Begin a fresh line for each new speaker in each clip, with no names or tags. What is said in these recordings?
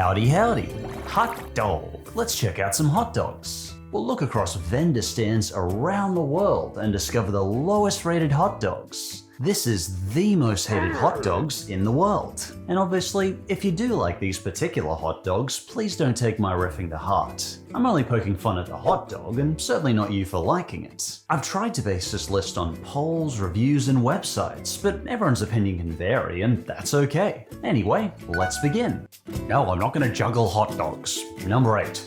Howdy howdy, hot dog. Let's check out some hot dogs. We'll look across vendor stands around the world and discover the lowest rated hot dogs. This is the most hated hot dogs in the world. And obviously, if you do like these particular hot dogs, please don't take my riffing to heart. I'm only poking fun at the hot dog and certainly not you for liking it. I've tried to base this list on polls, reviews, and websites, but everyone's opinion can vary and that's okay. Anyway, let's begin. No, I'm not gonna juggle hot dogs. Number 8.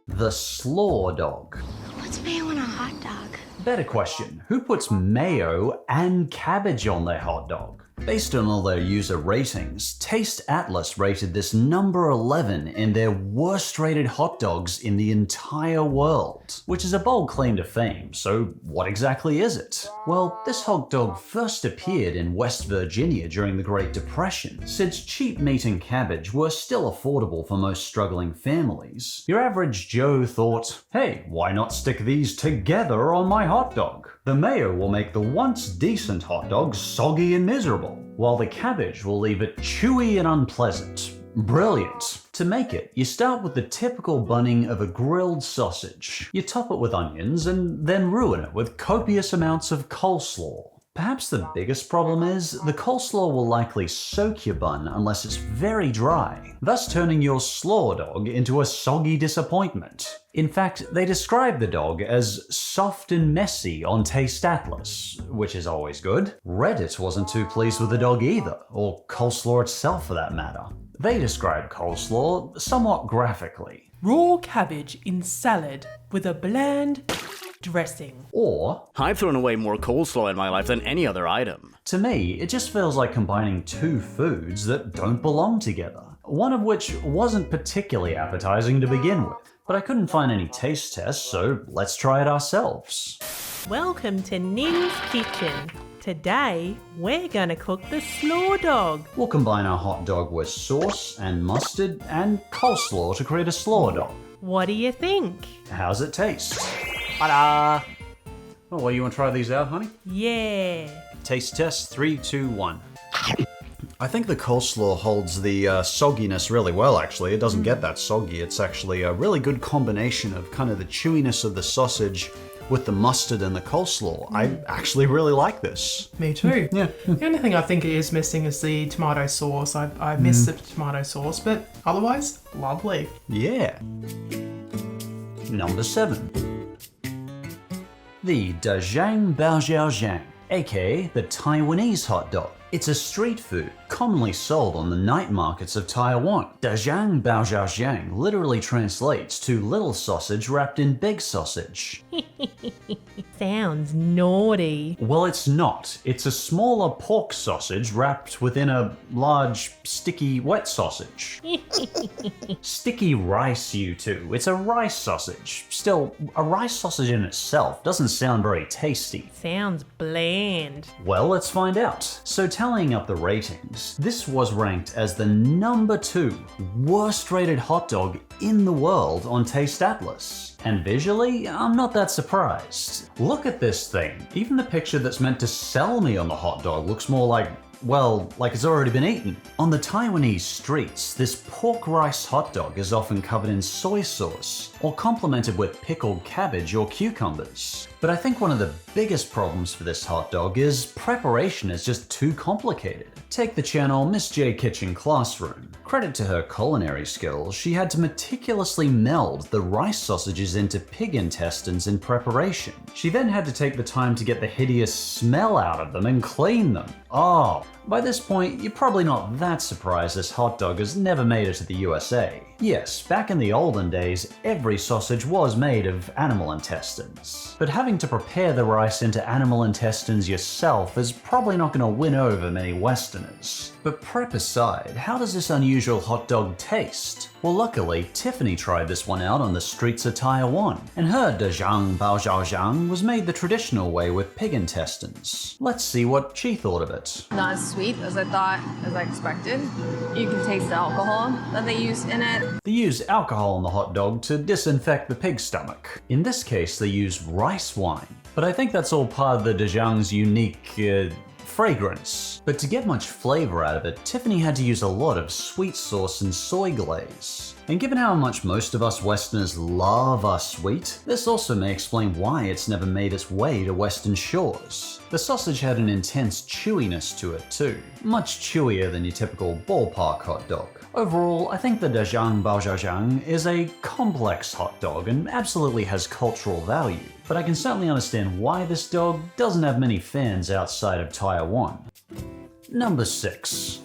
The slaw dog.
What's mayo on a hot dog?
Better question, who puts mayo and cabbage on their hot dog? Based on all their user ratings, Taste Atlas rated this number 11 in their worst rated hot dogs in the entire world, which is a bold claim to fame, so what exactly is it? Well, this hot dog first appeared in West Virginia during the Great Depression. Since cheap meat and cabbage were still affordable for most struggling families, your average Joe thought, hey, why not stick these together on my hot dog? The mayo will make the once decent hot dog soggy and miserable, while the cabbage will leave it chewy and unpleasant. Brilliant! To make it, you start with the typical bunning of a grilled sausage. You top it with onions and then ruin it with copious amounts of coleslaw. Perhaps the biggest problem is the coleslaw will likely soak your bun unless it's very dry, thus turning your slaw dog into a soggy disappointment. In fact, they describe the dog as soft and messy on Taste Atlas, which is always good. Reddit wasn't too pleased with the dog either, or coleslaw itself for that matter. They describe coleslaw somewhat graphically.
Raw cabbage in salad with a bland dressing.
Or,
I've thrown away more coleslaw in my life than any other item.
to me, it just feels like combining two foods that don't belong together. One of which wasn't particularly appetizing to begin with. But I couldn't find any taste tests, so let's try it ourselves.
Welcome to Ning's Kitchen. Today, we're gonna cook the slaw dog.
We'll combine our hot dog with sauce and mustard and coleslaw to create a slaw dog.
What do you think?
How's it taste? Ta-da! Oh, well, you want to try these out, honey?
Yeah.
Taste test, 3, 2, 1. I think the coleslaw holds the sogginess really well, actually. It doesn't get that soggy. It's actually a really good combination of kind of the chewiness of the sausage with the mustard and the coleslaw. I actually really like this.
Me too.
Yeah.
The only thing I think it is missing is the tomato sauce. I miss the tomato sauce, but otherwise, lovely.
Yeah. Number 7. The Dajang Baojiaojiang, aka the Taiwanese hot dog. It's a street food commonly sold on the night markets of Taiwan. Dajang Baojiaojiang literally translates to little sausage wrapped in big sausage.
Sounds naughty.
Well, it's not. It's a smaller pork sausage wrapped within a large, sticky, wet sausage. Sticky rice, you two. It's a rice sausage. Still, a rice sausage in itself doesn't sound very tasty.
Sounds bland.
Well, let's find out. So tallying up the ratings, this was ranked as the number 2 worst rated hot dog in the world on Taste Atlas. And visually, I'm not that surprised. Look at this thing. Even the picture that's meant to sell me on the hot dog looks more like, well, like it's already been eaten. On the Taiwanese streets, this pork rice hot dog is often covered in soy sauce or complemented with pickled cabbage or cucumbers. But I think one of the biggest problems for this hot dog is preparation is just too complicated. Take the channel Miss J Kitchen Classroom. Credit to her culinary skills, she had to meticulously meld the rice sausages into pig intestines in preparation. She then had to take the time to get the hideous smell out of them and clean them. Oh, by this point, you're probably not that surprised this hot dog has never made it to the USA. Yes, back in the olden days, every sausage was made of animal intestines. But having to prepare the rice into animal intestines yourself is probably not going to win over many Westerners. But prep aside, how does this unusual hot dog taste? Well, luckily, Tiffany tried this one out on the streets of Taiwan, and her Dajang Baojiaojiang was made the traditional way with pig intestines. Let's see what she thought of it.
Not as sweet as I expected. You can taste the alcohol that they use in it.
They use alcohol in the hot dog to disinfect the pig's stomach. In this case, they use rice wine. But I think that's all part of the Dajang's unique fragrance. But to get much flavor out of it, Tiffany had to use a lot of sweet sauce and soy glaze. And given how much most of us Westerners love our sweet, this also may explain why it's never made its way to Western shores. The sausage had an intense chewiness to it too, much chewier than your typical ballpark hot dog. Overall, I think the Dajang Baojiang is a complex hot dog and absolutely has cultural value, but I can certainly understand why this dog doesn't have many fans outside of Taiwan. Number 6.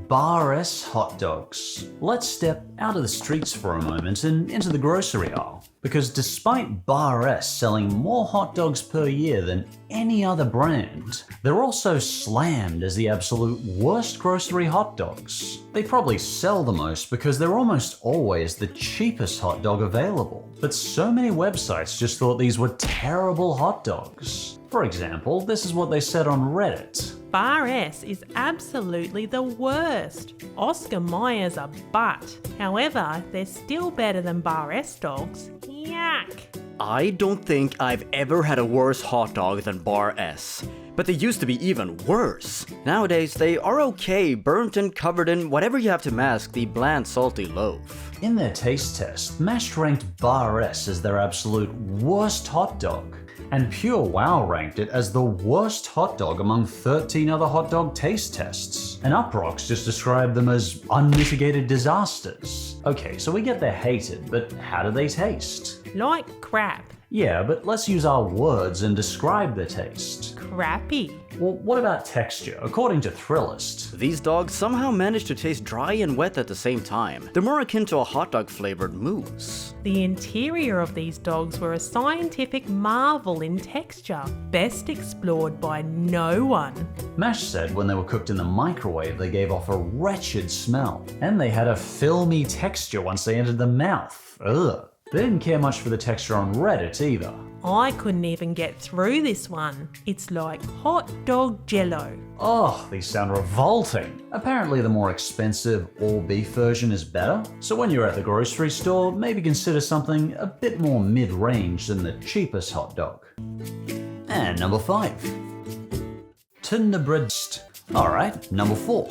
Bar S hot dogs. Let's step out of the streets for a moment and into the grocery aisle. Because despite Bar S selling more hot dogs per year than any other brand, they're also slammed as the absolute worst grocery hot dogs. They probably sell the most because they're almost always the cheapest hot dog available. But so many websites just thought these were terrible hot dogs. For example, this is what they said on Reddit.
Bar S is absolutely the worst. Oscar Mayer's a butt. However, they're still better than Bar S dogs. Yuck.
I don't think I've ever had a worse hot dog than Bar S. But they used to be even worse. Nowadays, they are okay, burnt and covered in whatever you have to mask the bland, salty loaf.
In their taste test, Mashed ranked Bar S as their absolute worst hot dog. And Pure Wow ranked it as the worst hot dog among 13 other hot dog taste tests. And Uproxx just described them as unmitigated disasters. Okay, so we get they're hated, but how do they taste?
Like crap.
Yeah, but let's use our words and describe the taste.
Crappy.
Well, what about texture? According to Thrillist,
These dogs somehow manage to taste dry and wet at the same time. They're more akin to a hot dog flavored mousse.
The interior of these dogs were a scientific marvel in texture, best explored by no one.
Mash said when they were cooked in the microwave they gave off a wretched smell. And they had a filmy texture once they entered the mouth. Ugh. They didn't care much for the texture on Reddit either.
I couldn't even get through this one. It's like hot dog jello.
Oh, these sound revolting. Apparently the more expensive all-beef version is better, so when you're at the grocery store, maybe consider something a bit more mid-range than the cheapest hot dog. And number 5. Tinderbridst. Alright, number 4.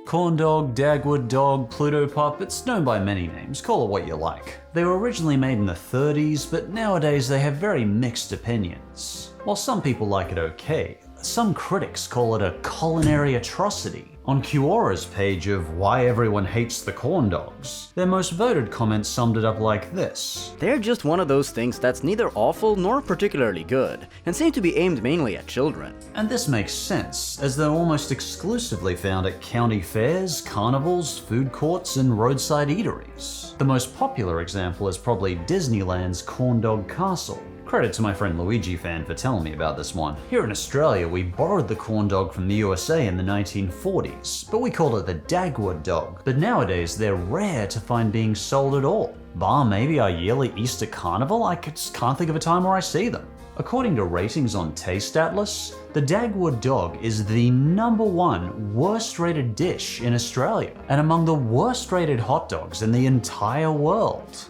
Corn dog, Dagwood dog, Pluto pup, it's known by many names, call it what you like. They were originally made in the 30s, but nowadays they have very mixed opinions. While some people like it okay, some critics call it a culinary atrocity. On Quora's page of Why Everyone Hates the Corn Dogs, their most voted comment summed it up like this.
They're just one of those things that's neither awful nor particularly good, and seem to be aimed mainly at children.
And this makes sense, as they're almost exclusively found at county fairs, carnivals, food courts, and roadside eateries. The most popular example is probably Disneyland's Corn Dog Castle. Credit to my friend Luigi Fan for telling me about this one. Here in Australia, we borrowed the corn dog from the USA in the 1940s, but we called it the Dagwood dog. But nowadays, they're rare to find being sold at all. Bar maybe our yearly Easter carnival, I just can't think of a time where I see them. According to ratings on Taste Atlas, the Dagwood dog is the #1 worst rated dish in Australia, and among the worst rated hot dogs in the entire world.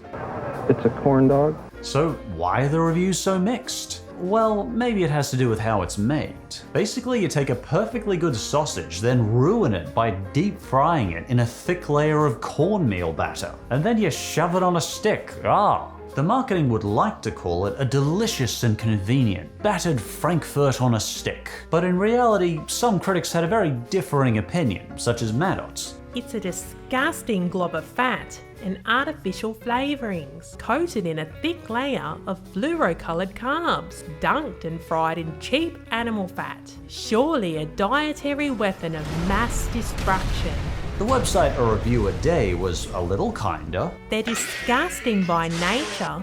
It's a corn dog.
So why are the reviews so mixed? Well, maybe it has to do with how it's made. Basically, you take a perfectly good sausage, then ruin it by deep frying it in a thick layer of cornmeal batter, and then you shove it on a stick. The marketing would like to call it a delicious and convenient, battered Frankfurt on a stick. But in reality, some critics had a very differing opinion, such as Maddox.
It's a disgusting glob of fat and artificial flavourings, coated in a thick layer of fluoro-coloured carbs, dunked and fried in cheap animal fat. Surely a dietary weapon of mass destruction.
The website A Review a Day was a little kinder.
They're disgusting by nature,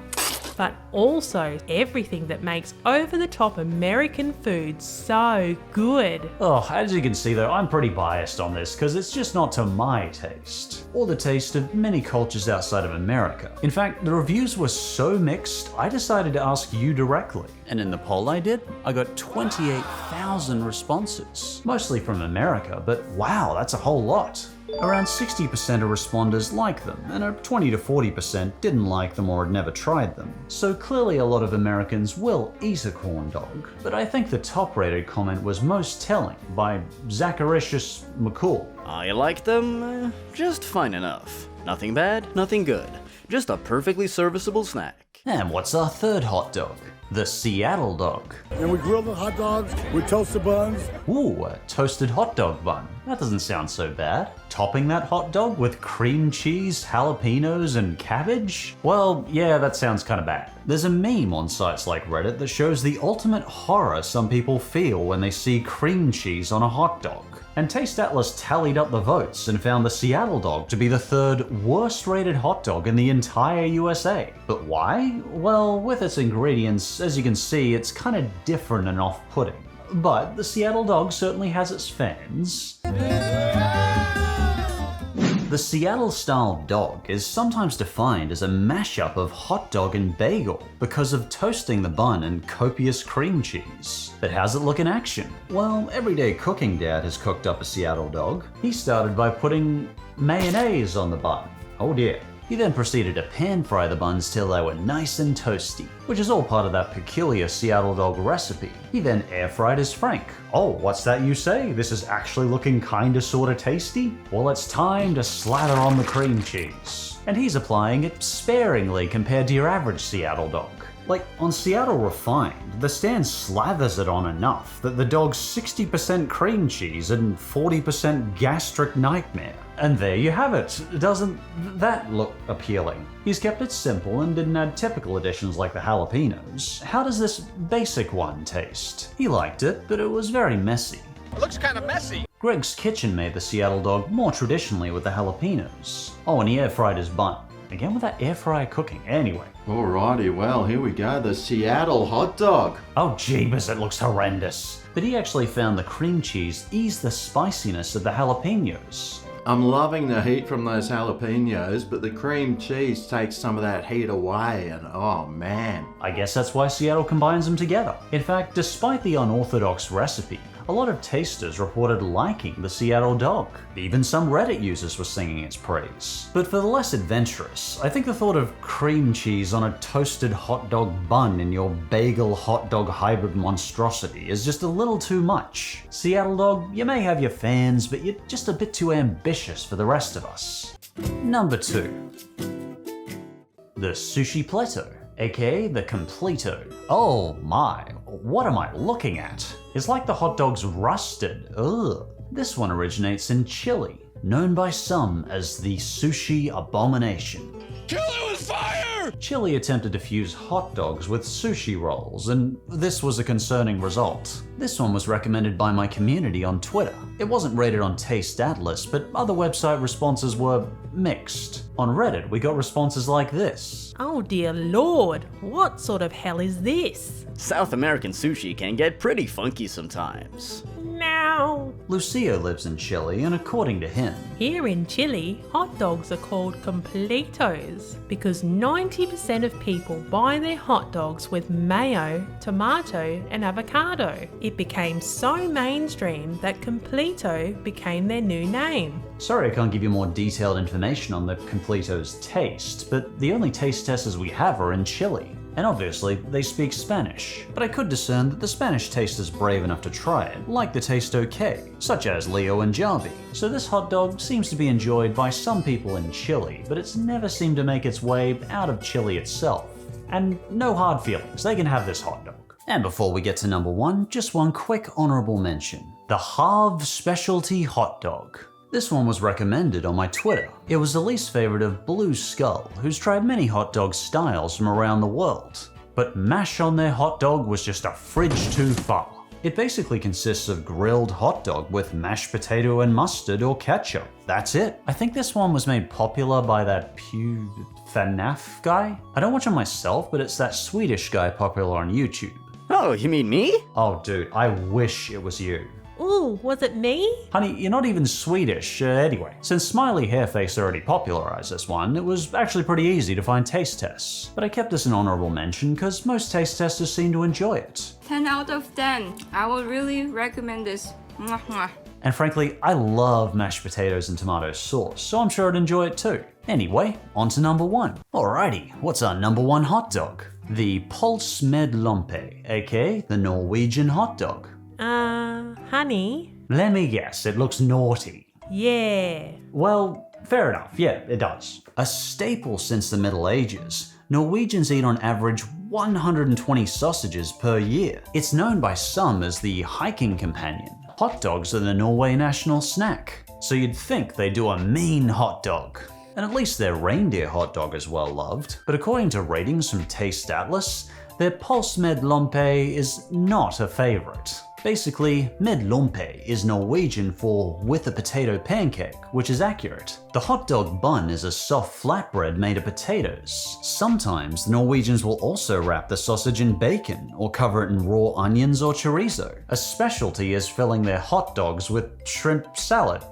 but also everything that makes over-the-top American food so good.
As you can see though, I'm pretty biased on this because it's just not to my taste, or the taste of many cultures outside of America. In fact, the reviews were so mixed, I decided to ask you directly. And in the poll I did, I got 28,000 responses, mostly from America, but wow, that's a whole lot. Around 60% of responders like them, and a 20 to 40% didn't like them or had never tried them. So clearly a lot of Americans will eat a corn dog. But I think the top-rated comment was most telling, by Zacharicious McCool.
I like them just fine enough. Nothing bad, nothing good. Just a perfectly serviceable snack.
And what's our third hot dog? The Seattle dog.
And we grill the hot dogs with toasted buns.
Ooh, a toasted hot dog bun. That doesn't sound so bad. Topping that hot dog with cream cheese, jalapenos, and cabbage? Well, yeah, that sounds kinda bad. There's a meme on sites like Reddit that shows the ultimate horror some people feel when they see cream cheese on a hot dog. And Taste Atlas tallied up the votes and found the Seattle dog to be the third worst rated hot dog in the entire USA. But why? Well, with its ingredients, as you can see, it's kind of different and off-putting. But the Seattle dog certainly has its fans. The Seattle-style dog is sometimes defined as a mashup of hot dog and bagel because of toasting the bun and copious cream cheese. But how's it look in action? Well, Everyday Cooking Dad has cooked up a Seattle dog. He started by putting mayonnaise on the bun. Oh dear. He then proceeded to pan-fry the buns till they were nice and toasty, which is all part of that peculiar Seattle dog recipe. He then air-fried his frank. Oh, what's that you say? This is actually looking kinda sorta tasty? Well, it's time to slather on the cream cheese. And he's applying it sparingly compared to your average Seattle dog. Like, on Seattle Refined, the stand slathers it on enough that the dog's 60% cream cheese and 40% gastric nightmare. And there you have it. Doesn't that look appealing? He's kept it simple and didn't add typical additions like the jalapenos. How does this basic one taste? He liked it, but it was very messy.
It looks kind of messy.
Greg's Kitchen made the Seattle dog more traditionally with the jalapenos. Oh, and he air-fried his bun. Again with that air fryer cooking. Anyway.
Alrighty, well, here we go. The Seattle hot dog.
Oh, jeebus, it looks horrendous. But he actually found the cream cheese eased the spiciness of the jalapenos.
I'm loving the heat from those jalapenos, but the cream cheese takes some of that heat away, and oh man.
I guess that's why Seattle combines them together. In fact, despite the unorthodox recipe, a lot of tasters reported liking the Seattle dog. Even some Reddit users were singing its praise. But for the less adventurous, I think the thought of cream cheese on a toasted hot dog bun in your bagel hot dog hybrid monstrosity is just a little too much. Seattle dog, you may have your fans, but you're just a bit too ambitious for the rest of us. Number 2. The Sushi Pleto, aka the Completo. Oh my, what am I looking at? It's like the hot dog's rusted. Ugh. This one originates in Chile, known by some as the sushi abomination.
Kill it with fire!
Chile attempted to fuse hot dogs with sushi rolls, and this was a concerning result. This one was recommended by my community on Twitter. It wasn't rated on Taste Atlas, but other website responses were mixed. On Reddit, we got responses like this.
Oh dear lord, what sort of hell is this?
South American sushi can get pretty funky sometimes.
Now,
Lucio lives in Chile, and according to him,
here in Chile, hot dogs are called completos because 90% of people buy their hot dogs with mayo, tomato, and avocado. It became so mainstream that completo became their new name.
Sorry I can't give you more detailed information on the Completo's taste, but the only taste testers we have are in Chile. And obviously, they speak Spanish. But I could discern that the Spanish taster's brave enough to try it, like the taste okay, such as Leo and Jarvi. So this hot dog seems to be enjoyed by some people in Chile, but it's never seemed to make its way out of Chile itself. And no hard feelings, they can have this hot dog. And before we get to number 1, just one quick honorable mention. The Havre Specialty Hot Dog. This one was recommended on my Twitter. It was the least favorite of Blue Skull, who's tried many hot dog styles from around the world. But mash on their hot dog was just a fridge too far. It basically consists of grilled hot dog with mashed potato and mustard or ketchup. That's it. I think this one was made popular by that FNAF guy. I don't watch him myself, but it's that Swedish guy popular on YouTube.
Oh, you mean me?
Oh dude, I wish it was you.
Ooh, was it me?
Honey, you're not even Swedish. Anyway, since Smiley Hairface already popularized this one, it was actually pretty easy to find taste tests. But I kept this an honorable mention because most taste testers seem to enjoy it.
10 out of 10. I would really recommend this. Mwah, mwah.
And frankly, I love mashed potatoes and tomato sauce, so I'm sure I'd enjoy it too. Anyway, on to number 1. Alrighty, what's our number 1 hot dog? The Pulse Med Lompe, aka the Norwegian hot dog.
Honey?
Let me guess, it looks naughty.
Yeah.
Well, fair enough, yeah, it does. A staple since the Middle Ages, Norwegians eat on average 120 sausages per year. It's known by some as the hiking companion. Hot dogs are the Norway national snack, so you'd think they do a mean hot dog. And at least their reindeer hot dog is well loved. But according to ratings from Taste Atlas, their Pulse Med Lompe is not a favorite. Basically, Med Lompe is Norwegian for with a potato pancake, which is accurate. The hot dog bun is a soft flatbread made of potatoes. Sometimes the Norwegians will also wrap the sausage in bacon or cover it in raw onions or chorizo. A specialty is filling their hot dogs with shrimp salad.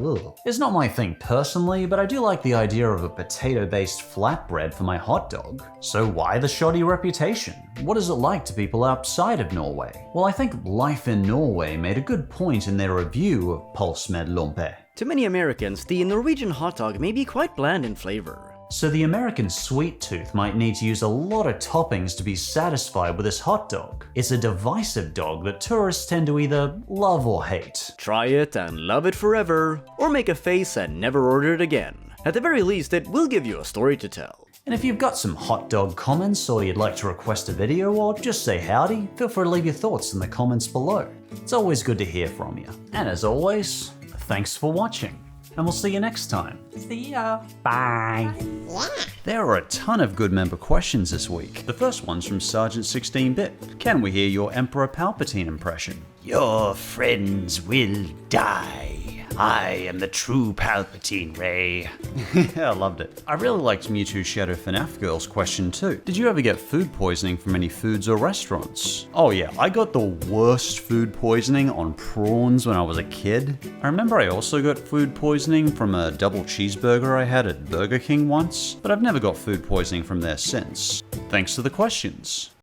Ugh. It's not my thing personally, but I do like the idea of a potato-based flatbread for my hot dog. So why the shoddy reputation? What is it like to people outside of Norway? Well, I think Life in Norway made a good point in their review of Pulse Med Lompe.
To many Americans, the Norwegian hot dog may be quite bland in flavor.
So the American sweet tooth might need to use a lot of toppings to be satisfied with this hot dog. It's a divisive dog that tourists tend to either love or hate.
Try it and love it forever, or make a face and never order it again. At the very least, it will give you a story to tell.
And if you've got some hot dog comments or you'd like to request a video or just say howdy, feel free to leave your thoughts in the comments below. It's always good to hear from you. And as always, thanks for watching. And we'll see you next time.
See ya.
Bye. There are a ton of good member questions this week. The first one's from Sergeant 16-Bit. Can we hear your Emperor Palpatine impression? Your friends will die. I am the true Palpatine, Rey. I loved it. I really liked Mewtwo Shadow FNAF Girl's question too. Did you ever get food poisoning from any foods or restaurants? Oh yeah, I got the worst food poisoning on prawns when I was a kid. I remember I also got food poisoning from a double cheeseburger I had at Burger King once, but I've never got food poisoning from there since. Thanks for the questions.